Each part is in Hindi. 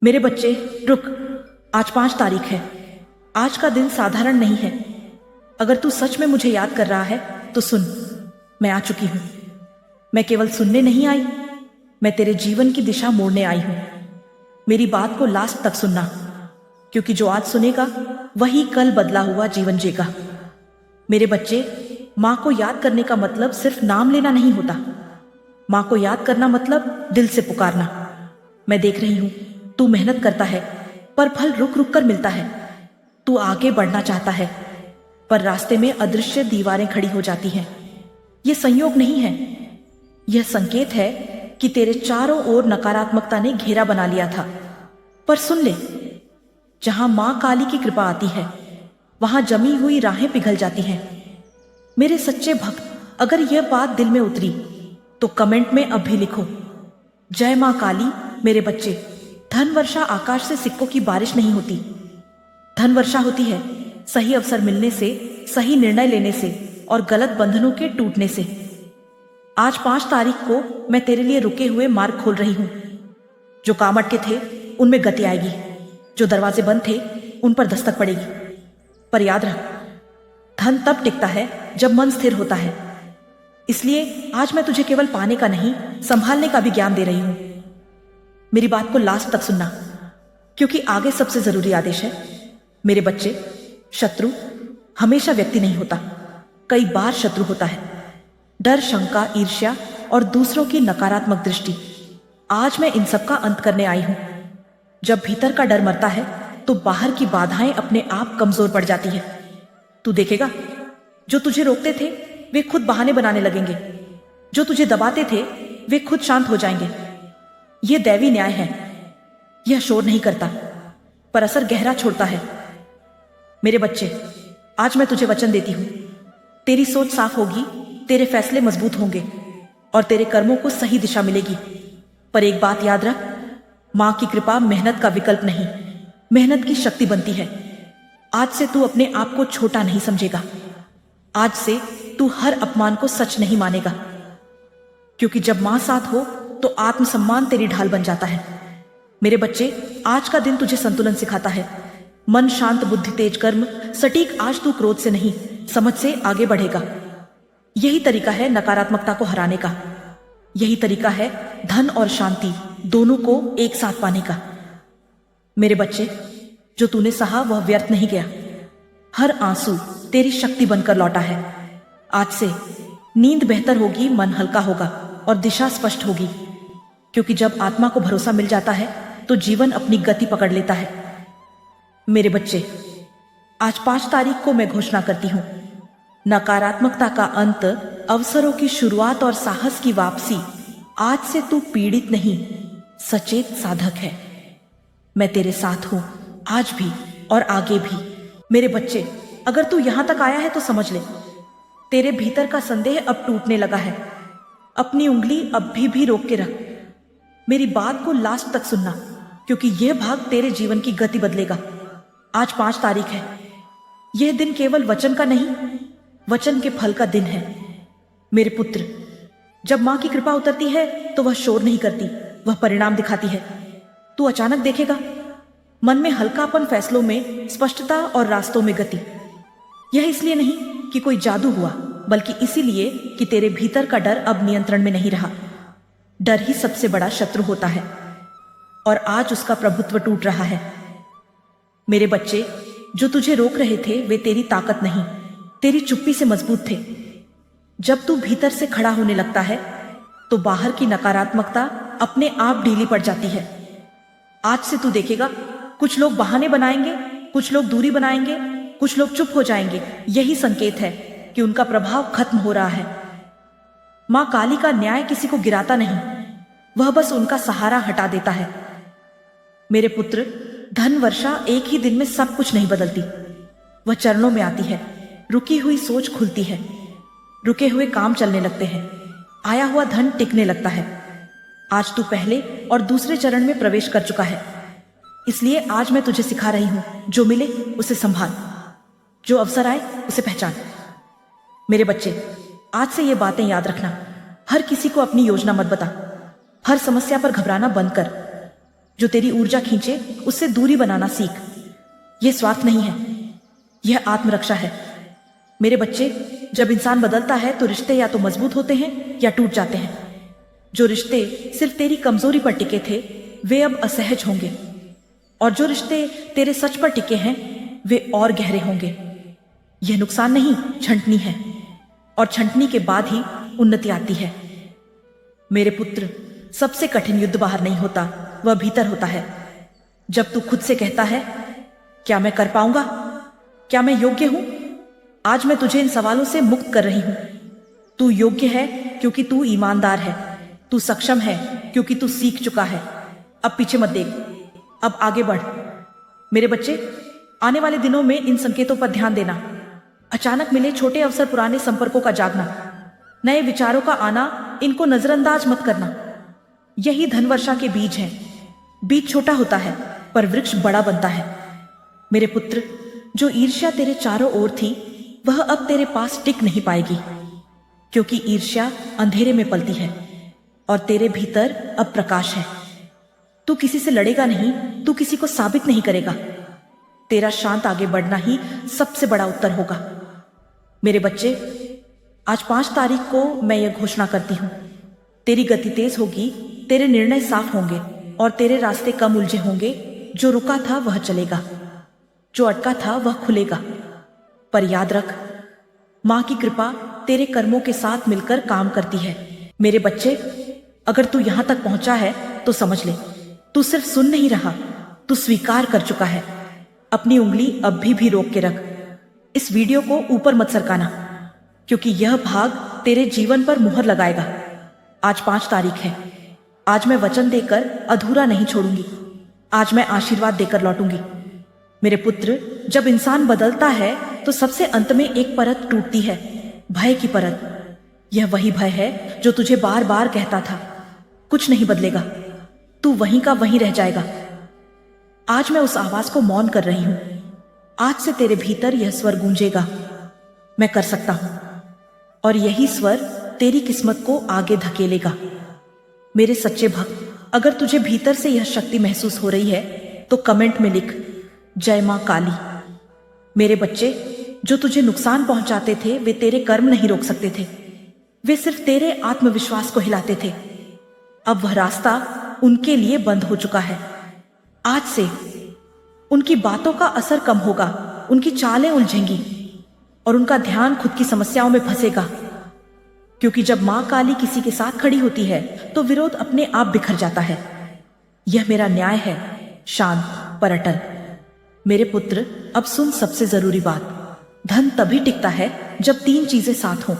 मेरे बच्चे, रुक। आज 5 तारीख है। आज का दिन साधारण नहीं है। अगर तू सच में मुझे याद कर रहा है तो सुन, मैं आ चुकी हूं। मैं केवल सुनने नहीं आई, मैं तेरे जीवन की दिशा मोड़ने आई हूं। मेरी बात को लास्ट तक सुनना, क्योंकि जो आज सुनेगा वही कल बदला हुआ जीवन जीगा। मेरे बच्चे, माँ को याद करने का मतलब सिर्फ नाम लेना नहीं होता। माँ को याद करना मतलब दिल से पुकारना। मैं देख रही हूं, तू मेहनत करता है पर फल रुक रुक कर मिलता है। तू आगे बढ़ना चाहता है पर रास्ते में अदृश्य दीवारें खड़ी हो जाती हैं। यह संयोग नहीं है, यह संकेत है कि तेरे चारों ओर नकारात्मकता ने घेरा बना लिया था। पर सुन ले, जहां मां काली की कृपा आती है वहां जमी हुई राहें पिघल जाती हैं। मेरे सच्चे भक्त, अगर यह बात दिल में उतरी तो कमेंट में अब भी लिखो, जय मां काली। मेरे बच्चे, धन वर्षा आकाश से सिक्कों की बारिश नहीं होती। धन वर्षा होती है सही अवसर मिलने से, सही निर्णय लेने से और गलत बंधनों के टूटने से। आज 5 तारीख को मैं तेरे लिए रुके हुए मार्ग खोल रही हूं। जो काम अटके थे उनमें गति आएगी, जो दरवाजे बंद थे उन पर दस्तक पड़ेगी। पर याद रख, धन तब टिकता है जब मन स्थिर होता है। इसलिए आज मैं तुझे केवल पाने का नहीं, संभालने का भी ज्ञान दे रही हूं। मेरी बात को लास्ट तक सुनना, क्योंकि आगे सबसे जरूरी आदेश है। मेरे बच्चे, शत्रु हमेशा व्यक्ति नहीं होता, कई बार शत्रु होता है। डर, शंका, ईर्ष्या और दूसरों की नकारात्मक दृष्टि। आज मैं इन सब का अंत करने आई हूं। जब भीतर का डर मरता है तो बाहर की बाधाएं अपने आप कमजोर पड़ जाती है। तू देखेगा, जो तुझे रोकते थे वे खुद बहाने बनाने लगेंगे, जो तुझे दबाते थे वे खुद शांत हो जाएंगे। यह दैवी न्याय है। यह शोर नहीं करता पर असर गहरा छोड़ता है। मेरे बच्चे, आज मैं तुझे वचन देती हूं, तेरी सोच साफ होगी, तेरे फैसले मजबूत होंगे और तेरे कर्मों को सही दिशा मिलेगी। पर एक बात याद रख, मां की कृपा मेहनत का विकल्प नहीं, मेहनत की शक्ति बनती है। आज से तू अपने आप को छोटा नहीं समझेगा। आज से तू हर अपमान को सच नहीं मानेगा, क्योंकि जब मां साथ हो तो आत्मसम्मान तेरी ढाल बन जाता है। मेरे बच्चे, आज का दिन तुझे संतुलन सिखाता है। मन शांत, बुद्धि तेज, कर्म सटीक। आज तू क्रोध से नहीं, समझ से आगे बढ़ेगा। यही तरीका है नकारात्मकता को हराने का। यही तरीका है धन और शांति दोनों को एक साथ पाने का। मेरे बच्चे, जो तूने सहा वह व्यर्थ नहीं गया। हर आंसू तेरी शक्ति बनकर लौटा है। आज से नींद बेहतर होगी, मन हल्का होगा और दिशा स्पष्ट होगी, क्योंकि जब आत्मा को भरोसा मिल जाता है तो जीवन अपनी गति पकड़ लेता है। मेरे बच्चे, आज 5 तारीख को मैं घोषणा करती हूं, नकारात्मकता का अंत, अवसरों की शुरुआत और साहस की वापसी। आज से तू पीड़ित नहीं, सचेत साधक है। मैं तेरे साथ हूं, आज भी और आगे भी। मेरे बच्चे, अगर तू यहां तक आया है तो समझ ले, तेरे भीतर का संदेह अब टूटने लगा है। अपनी उंगली अब भी रोक के रख। मेरी बात को लास्ट तक सुनना, क्योंकि यह भाग तेरे जीवन की गति बदलेगा। आज 5 तारीख है। यह दिन केवल वचन का नहीं, वचन के फल का दिन है। मेरे पुत्र, जब मां की कृपा उतरती है तो वह शोर नहीं करती, वह परिणाम दिखाती है। तू अचानक देखेगा, मन में हल्कापन, फैसलों में स्पष्टता और रास्तों में गति। यह इसलिए नहीं कि कोई जादू हुआ, बल्कि इसीलिए कि तेरे भीतर का डर अब नियंत्रण में नहीं रहा। डर ही सबसे बड़ा शत्रु होता है और आज उसका प्रभुत्व टूट रहा है। मेरे बच्चे, जो तुझे रोक रहे थे वे तेरी ताकत नहीं, तेरी चुप्पी से मजबूत थे। जब तू भीतर से खड़ा होने लगता है तो बाहर की नकारात्मकता अपने आप ढीली पड़ जाती है। आज से तू देखेगा, कुछ लोग बहाने बनाएंगे, कुछ लोग दूरी बनाएंगे, कुछ लोग चुप हो जाएंगे। यही संकेत है कि उनका प्रभाव खत्म हो रहा है। मां काली का न्याय किसी को गिराता नहीं, वह बस उनका सहारा हटा देता है। मेरे पुत्र, धन वर्षा एक ही दिन में सब कुछ नहीं बदलती, वह चरणों में आती है। रुकी हुई सोच खुलती है, रुके हुए काम चलने लगते हैं, आया हुआ धन टिकने लगता है। आज तू पहले और दूसरे चरण में प्रवेश कर चुका है। इसलिए आज मैं तुझे सिखा रही हूं, जो मिले उसे संभाल, जो अवसर आए उसे पहचान। मेरे बच्चे, आज से ये बातें याद रखना। हर किसी को अपनी योजना मत बता, हर समस्या पर घबराना बंद कर। जो तेरी ऊर्जा खींचे उससे दूरी बनाना सीख। यह स्वार्थ नहीं है, यह आत्मरक्षा है। मेरे बच्चे, जब इंसान बदलता है तो रिश्ते या तो मजबूत होते हैं या टूट जाते हैं। जो रिश्ते सिर्फ तेरी कमजोरी पर टिके थे वे अब असहज होंगे, और जो रिश्ते तेरे सच पर टिके हैं वे और गहरे होंगे। यह नुकसान नहीं, छंटनी है, और छंटनी के बाद ही उन्नति आती है। मेरे पुत्र, सबसे कठिन युद्ध बाहर नहीं होता, वह भीतर होता है। जब तू खुद से कहता है, क्या मैं कर पाऊंगा, क्या मैं योग्य हूं? आज मैं तुझे इन सवालों से मुक्त कर रही हूं। तू योग्य है क्योंकि तू ईमानदार है, तू सक्षम है क्योंकि तू सीख चुका है। अब पीछे मत देख, अब आगे बढ़। मेरे बच्चे, आने वाले दिनों में इन संकेतों पर ध्यान देना। अचानक मिले छोटे अवसर, पुराने संपर्कों का जागना, नए विचारों का आना, इनको नजरअंदाज मत करना। यही धनवर्षा के बीज हैं। बीज छोटा होता है पर वृक्ष बड़ा बनता है। मेरे पुत्र, जो ईर्ष्या तेरे चारों ओर थी वह अब तेरे पास टिक नहीं पाएगी, क्योंकि ईर्ष्या अंधेरे में पलती है और तेरे भीतर अब प्रकाश है। तू किसी से लड़ेगा नहीं, तू किसी को साबित नहीं करेगा। तेरा शांत आगे बढ़ना ही सबसे बड़ा उत्तर होगा। मेरे बच्चे, आज 5 तारीख को मैं यह घोषणा करती हूं, तेरी गति तेज होगी, तेरे निर्णय साफ होंगे और तेरे रास्ते कम उलझे होंगे। जो रुका था वह चलेगा, जो अटका था वह खुलेगा। पर याद रख, मां की कृपा तेरे कर्मों के साथ मिलकर काम करती है। मेरे बच्चे, अगर तू यहां तक पहुंचा है तो समझ ले, तू सिर्फ सुन नहीं रहा, तू स्वीकार कर चुका है। अपनी उंगली अब भी रोक के रख। इस वीडियो को ऊपर मत सरकाना, क्योंकि यह भाग तेरे जीवन पर मुहर लगाएगा। आज 5 तारीख है। आज मैं वचन देकर अधूरा नहीं छोड़ूंगी। आज मैं आशीर्वाद देकर लौटूंगी। मेरे पुत्र, जब इंसान बदलता है तो सबसे अंत में एक परत टूटती है, भय की परत। यह वही भय है जो तुझे बार बार कहता था, कुछ नहीं बदलेगा, तू वहीं का वहीं रह जाएगा। आज मैं उस आवाज को मौन कर रही हूं। आज से तेरे भीतर यह स्वर गूंजेगा, मैं कर सकता हूं। और यही स्वर तेरी किस्मत को आगे धकेलेगा। मेरे सच्चे भक्त, अगर तुझे भीतर से यह शक्ति महसूस हो रही है तो कमेंट में लिख, जय मां काली। मेरे बच्चे, जो तुझे नुकसान पहुंचाते थे वे तेरे कर्म नहीं रोक सकते थे, वे सिर्फ तेरे आत्मविश्वास को हिलाते थे। अब वह रास्ता उनके लिए बंद हो चुका है। आज से उनकी बातों का असर कम होगा, उनकी चालें उलझेंगी और उनका ध्यान खुद की समस्याओं में फंसेगा। क्योंकि जब मां काली किसी के साथ खड़ी होती है तो विरोध अपने आप बिखर जाता है। यह मेरा न्याय है, शांत पर अटल। मेरे पुत्र, अब सुन सबसे जरूरी बात। धन तभी टिकता है जब 3 चीजें साथ हों,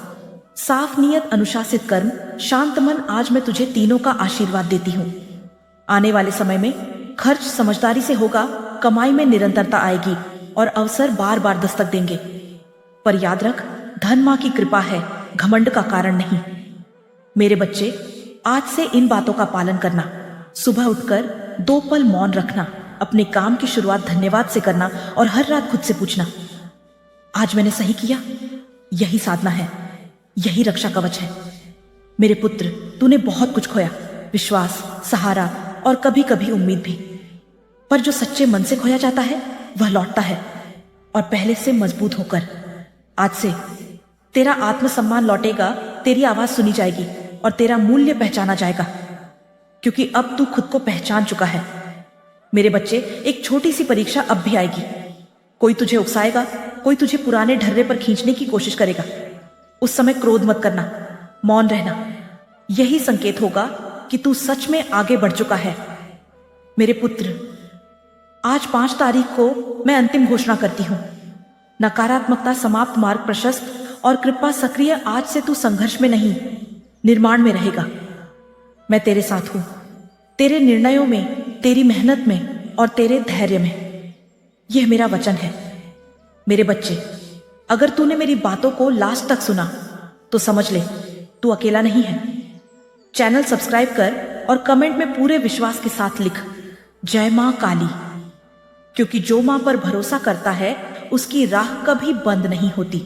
साफ नीयत, अनुशासित कर्म, शांत मन। आज मैं तुझे तीनों का आशीर्वाद देती हूं। आने वाले समय में खर्च समझदारी से होगा, कमाई में निरंतरता आएगी और अवसर बार बार दस्तक देंगे। पर याद रख, धन मां की कृपा है, घमंड का कारण नहीं। मेरे बच्चे, आज से इन बातों का पालन करना। सुबह उठकर 2 पल मौन रखना, अपने काम की शुरुआत धन्यवाद से करना और हर रात खुद से पूछना, आज मैंने सही किया? यही साधना है, यही रक्षा कवच है। मेरे पुत्र, तूने बहुत कुछ खोया, विश्वास, सहारा और कभी कभी उम्मीद भी। पर जो सच्चे मन से खोया जाता है वह लौटता है, और पहले से मजबूत होकर। आज से तेरा आत्मसम्मान लौटेगा, तेरी आवाज सुनी जाएगी और तेरा मूल्य पहचाना जाएगा, क्योंकि अब तू खुद को पहचान चुका है। मेरे बच्चे, एक छोटी सी परीक्षा अब भी आएगी। कोई तुझे उकसाएगा, कोई तुझे पुराने ढर्रे पर खींचने की कोशिश करेगा। उस समय क्रोध मत करना, मौन रहना। यही संकेत होगा कि तू सच में आगे बढ़ चुका है। मेरे पुत्र, आज 5 तारीख को मैं अंतिम घोषणा करती हूं। नकारात्मकता समाप्त, मार्ग प्रशस्त और कृपा सक्रिय। आज से तू संघर्ष में नहीं, निर्माण में रहेगा। मैं तेरे साथ हूं, तेरे निर्णयों में, तेरी मेहनत में और तेरे धैर्य में। यह मेरा वचन है। मेरे बच्चे, अगर तूने मेरी बातों को लास्ट तक सुना तो समझ ले, तू अकेला नहीं है। चैनल सब्सक्राइब कर और कमेंट में पूरे विश्वास के साथ लिख, जय मां काली। क्योंकि जो मां पर भरोसा करता है उसकी राह कभी बंद नहीं होती।